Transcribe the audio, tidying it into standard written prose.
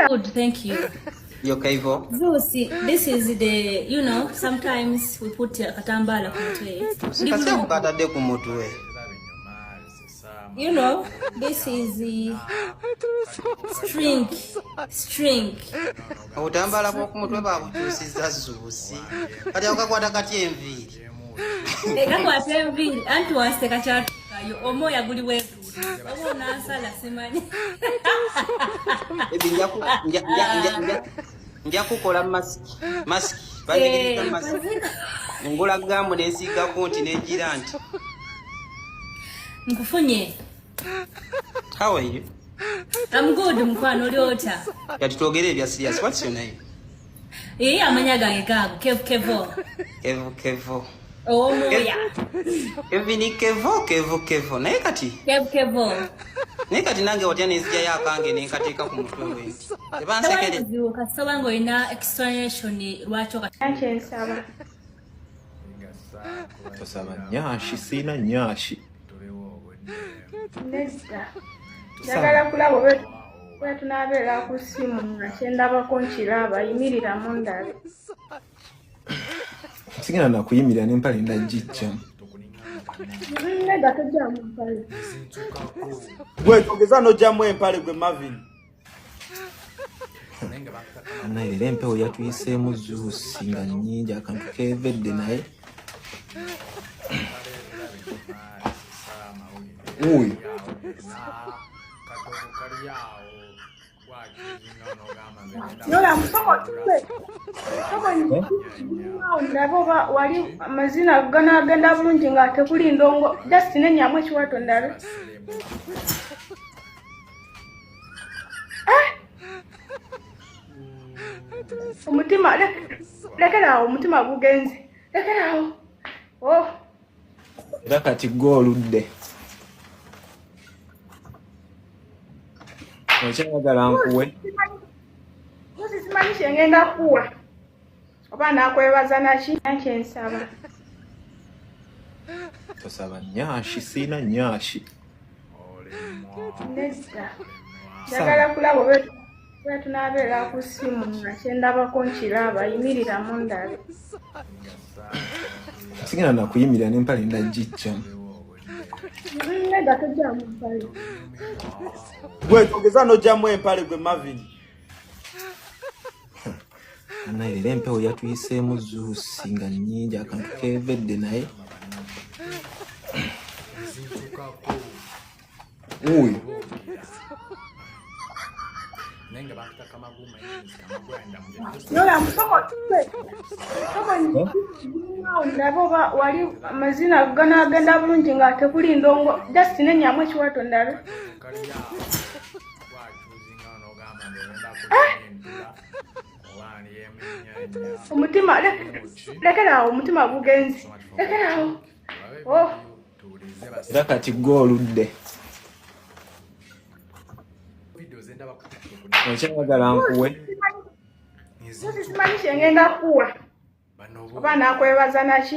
Good, thank you. You okay, Vo? Lucy, this is the, you know, sometimes we put katambala kumutwe. You know, this is the string. Utambala kwa kumutwe babu chusiza zusi. Kati ukakwata kati enviri. Kakwata enviri, antu waseka chatu kayo omoya guli wetu. Omo nansala simanyi. Ebi njakukola mask. Banyigirira mask. Ngula gamu nesiga konti nejira nti. Nkufunye. How are you? I'm good, mkwano lyota. Kati twogere bya serious. What's your name? Amanya gange gago, Kevo. Kevo. Oh moya. Evini Kevo. Naye kati? Kevo. Naye kati nange watya nezija yakange nenkateeka ku mutwe we. Ebansekere. Kasaba ngo ina explanation lwaki Nyanshi nsaba. Tosaba nyashi sina nyashi. Nesta. Njagala kulaba bwe tunabeera ku ssimu nga kyendabako nkiraba yimirira mu ndala. Sigenda nakuyimirira n'empale ndagijja. Nedda tojjamu mpale. Gwe togeza n'ojjamu empale gwe Marvin. Naye empewo yatuyiseemu zuusi nga nnyingi akantu keevedde naye. Uy. Nola musoko tube. Ndabo wali amazina ganagenda bulungi nga tekuli ndongo. Just nenyamu ekiwato ndala. Umutima lekerawo umutima gugenze. Lekerawo. Oh. Era kati goludde. Okyagala nkuwe. Musi simanyishe ngenda kuwa. Oba nakwebaza naki Nyanshi nsaba. Tosaba nyashi sina nyashi. Nesta. Njagala kulaba bwe tunabeera ku ssimu nga kyendabako nkiraba yimirira mu ndala. Sigenda nakuyimirira n'empale ndagijja. Nedda tojjamu mpale. Gwe togeza n'ojjamu empale gwe Marvin. Naye empewo yatuyiseemu zuusi nga nnyingi akantu keevedde naye. Uy. Nola musoko tube. Ndabo wali amazina ganagenda bulungi nga tekuli ndongo. Just nenyamu ekiwato ndala. Umutima lekerawo umutima gugenze. Lekerawo. Oh. Era kati goludde. Okyagala nkuwe. Musi simanyishe ngenda kuwa. Oba nakwebaza naki